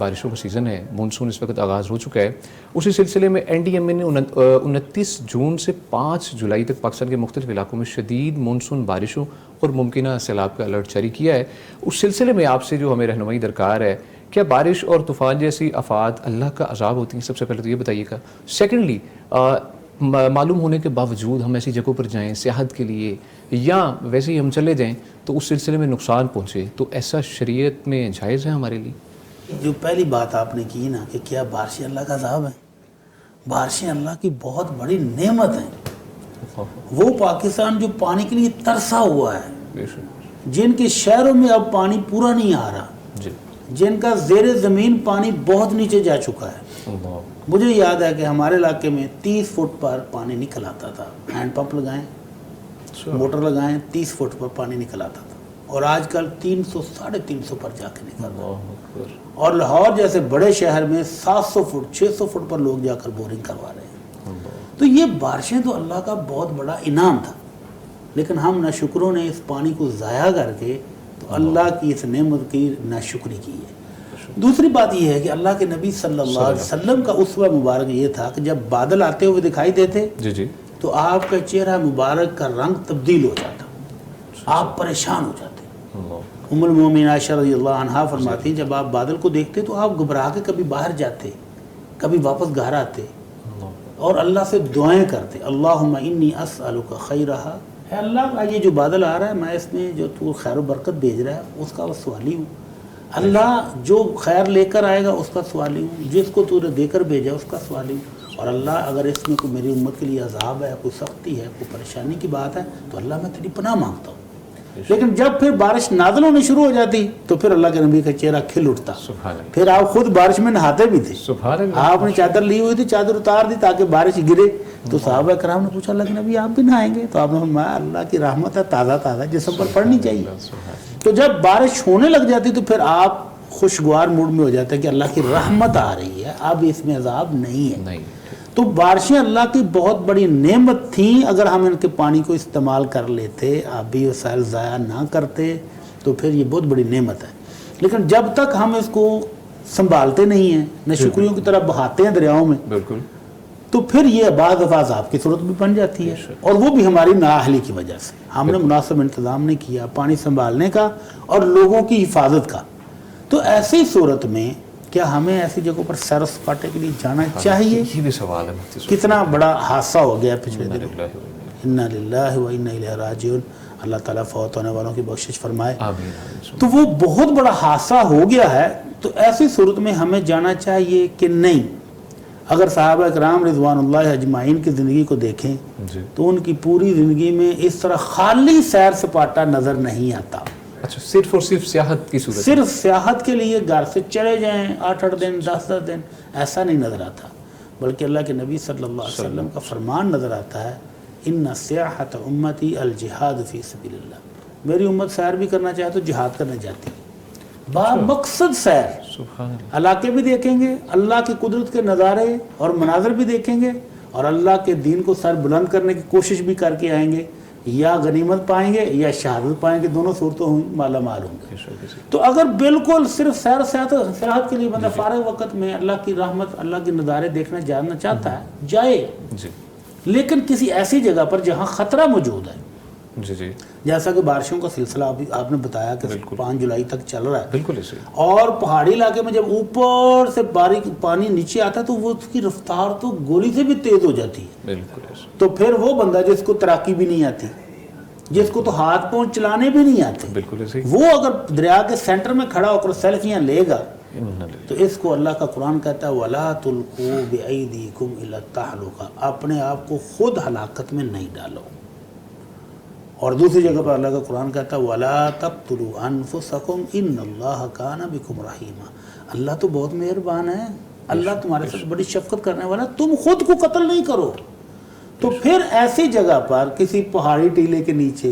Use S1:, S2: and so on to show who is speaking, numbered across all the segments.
S1: بارشوں کا سیزن ہے، مونسون اس وقت آغاز ہو چکا ہے. اسی سلسلے میں این ڈی ایم اے نے 29 جون سے 5 جولائی تک پاکستان کے مختلف علاقوں میں شدید مونسون بارشوں اور ممکنہ سیلاب کا الرٹ جاری کیا ہے. اس سلسلے میں آپ سے جو ہمیں رہنمائی درکار ہے، کیا بارش اور طوفان جیسی آفات اللہ کا عذاب ہوتی ہیں؟ سب سے پہلے تو یہ بتائیے گا. سیکنڈلی، معلوم ہونے کے باوجود ہم ایسی جگہوں پر جائیں سیاحت کے لیے یا ویسے ہی ہم چلے جائیں تو اس سلسلے میں نقصان پہنچے، تو ایسا شریعت میں جائز ہے ہمارے لیے؟
S2: جو پہلی بات آپ نے کی نا کہ کیا بارشیں اللہ کا عذاب ہیں؟ بارشیں اللہ کی بہت بڑی نعمت ہیں. وہ پاکستان جو پانی کے لیے ترسا ہوا ہے، جن کے شہروں میں اب پانی پورا نہیں آ رہا، جن کا زیر زمین پانی بہت نیچے جا چکا ہے. مجھے یاد ہے کہ ہمارے علاقے میں 30 فٹ پر پانی نکل آتا تھا. ہینڈ پمپ لگائیں، موٹر لگائیں، 30 فٹ پر پانی نکل آتا تھا، اور آج کل 300 350 پر جا کے نکل رہا ہے. اور لاہور جیسے بڑے شہر میں 700 فٹ 600 فٹ پر لوگ جا کر بورنگ کروا رہے ہیں. تو یہ بارشیں تو اللہ کا بہت بڑا انعام تھا، لیکن ہم ناشکروں نے اس پانی کو ضائع کر کے تو اللہ کی اس نعمت کی ناشکری کی ہے. دوسری بات یہ ہے کہ اللہ کے نبی صلی اللہ علیہ وسلم کا اسوہ مبارک یہ تھا کہ جب بادل آتے ہوئے دکھائی دیتے تو آپ کا چہرہ مبارک کا رنگ تبدیل ہو جاتا، آپ پریشان ہو جاتے. ام المومنین عائشہ رضی اللہ عنہا فرماتی ہیں جب آپ بادل کو دیکھتے تو آپ گھبرا کے کبھی باہر جاتے، کبھی واپس گھر آتے اور اللہ سے دعائیں کرتے. اللہم انی اسألک خیرہا، اے اللہ یہ جو بادل آ رہا ہے میں اس میں جو تو خیر و برکت بھیج رہا ہے اس کا سوالی ہوں. اللہ جو خیر لے کر آئے گا اس کا سوالی ہوں، جس کو تو نے دے کر بھیجا اس کا سوالی ہوں. اور اللہ اگر اس میں کوئی میری امت کے لیے عذاب ہے، کوئی سختی ہے، کوئی پریشانی کی بات ہے تو اللہ میں تیری پناہ مانگتا ہوں. لیکن جب پھر بارش نازل ہونے شروع ہو جاتی تو پھر اللہ کے نبی کا چہرہ کھل اٹھتا. پھر آپ خود بارش میں نہاتے بھی تھے، آپ نے چادر لی ہوئی تھی، چادر اتار دی تاکہ بارش گرے. تو صحابہ کرام نے پوچھا اللہ کے نبی آپ بھی نہائیں گے؟ تو آپ نے فرمایا اللہ کی رحمت ہے تازہ تازہ جسم پر پڑنی چاہیے. تو جب بارش ہونے لگ جاتی تو پھر آپ خوشگوار موڈ میں ہو جاتے ہیں کہ اللہ کی رحمت آ رہی ہے، اب اس میں عذاب نہیں ہے. تو بارشیں اللہ کی بہت بڑی نعمت تھیں. اگر ہم ان کے پانی کو استعمال کر لیتے، آبی وسائل ضائع نہ کرتے تو پھر یہ بہت بڑی نعمت ہے. لیکن جب تک ہم اس کو سنبھالتے نہیں ہیں، ناشکریوں کی طرح بہاتے ہیں دریاؤں میں، تو پھر یہ بعض دفعہ عذاب کی صورت بھی بن جاتی ہے، اور وہ بھی ہماری نااہلی کی وجہ سے. ہم نے مناسب انتظام نہیں کیا پانی سنبھالنے کا اور لوگوں کی حفاظت کا. تو ایسی صورت میں کیا ہمیں ایسی جگہوں پر سیر و سپاٹے کے لیے جانا چاہیے؟
S1: یہ بھی سوال ہے.
S2: کتنا بڑا حادثہ ہو گیا پچھلے دنوں. انا للہ و انا الیہ راجعون. اللہ تعالیٰ فوت ہونے والوں کی بخشش فرمائے. تو وہ بہت بڑا حادثہ ہو گیا ہے. تو ایسی صورت میں ہمیں جانا چاہیے کہ نہیں؟ اگر صحابہ کرام رضوان اللہ اجمعین کی زندگی کو دیکھیں تو ان کی پوری زندگی میں اس طرح خالی سیر سپاٹا نظر نہیں آتا.
S1: اچھا، صرف اور صرف سیاحت کی صورت؟ صرف
S2: سیاحت کے لیے گھر سے چلے جائیں 8-8 دن 10-10 دن، ایسا نہیں نظر آتا. بلکہ اللہ کے نبی صلی اللہ علیہ وسلم کا فرمان نظر آتا ہے ان سیاحت امتی الجہاد فی سبیل اللہ. میری امت سیر بھی کرنا چاہے تو جہاد کرنے جاتی ہے، با مقصد سیر. علاقے بھی دیکھیں گے، اللہ کی قدرت کے نظارے اور مناظر بھی دیکھیں گے، اور اللہ کے دین کو سر بلند کرنے کی کوشش بھی کر کے آئیں گے. یا غنیمت پائیں گے یا شہادت پائیں گے، دونوں صورتوں مالا مال ہوں گے. تو اگر بالکل صرف سیر سیاحت کے لیے بندہ فارغ وقت میں اللہ کی رحمت اللہ کے نظارے دیکھنا جاننا چاہتا ہے جائے، لیکن کسی ایسی جگہ پر جہاں خطرہ موجود ہے. جیسا کہ بارشوں کا سلسلہ آپ نے بتایا کہ 5 جولائی تک چل رہا ہے. بالکل. اور پہاڑی علاقے میں جب اوپر سے باریک پانی نیچے آتا ہے تو وہ اس کی رفتار تو گولی سے بھی تیز ہو جاتی ہے. تو پھر وہ بندہ جس کو تیراکی بھی نہیں آتی، جس کو تو ہاتھ پاؤں چلانے بھی نہیں آتے، وہ اگر دریا کے سینٹر میں کھڑا ہو کر سیلفیاں لے گا تو اس کو اللہ کا قرآن کہتا ہے وَلَا تُلْقُوا بِأَيْدِيكُمْ إِلَى التَّهْلُكَةِ، اپنے آپ کو خود ہلاکت میں نہیں ڈالو. اور دوسری جگہ پر اللہ کا قرآن کہتا ہے وَلَا تَقْتُلُوا أَنفُسَكُمْ إِنَّ اللَّهَ كَانَ بِكُمْ رَحِيمًا. اللہ تو بہت مہربان ہے، اللہ تمہارے ساتھ بڑی شفقت کرنے والا، تم خود کو قتل نہیں کرو. تو پھر ایسی جگہ پر کسی پہاڑی ٹیلے کے نیچے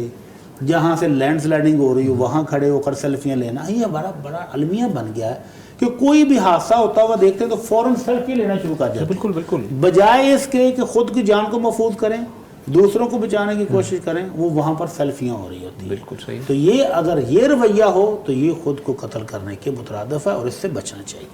S2: جہاں سے لینڈ سلائڈنگ ہو رہی ہو وہاں کھڑے ہو کر سیلفیاں لینا، یہ ہمارا بڑا المیہ بن گیا ہے کہ کوئی بھی حادثہ ہوتا ہوا دیکھتے ہیں تو فوراً سیلفی لینا شروع کر جاتے ہیں. بالکل. بجائے اس کے کہ خود کی جان کو محفوظ کریں، دوسروں کو بچانے کی کوشش کریں، وہ وہاں پر سیلفیاں ہو رہی ہوتی ہیں. بالکل صحیح. تو یہ اگر یہ رویہ ہو تو یہ خود کو قتل کرنے کے مترادف ہے اور اس سے بچنا چاہیے.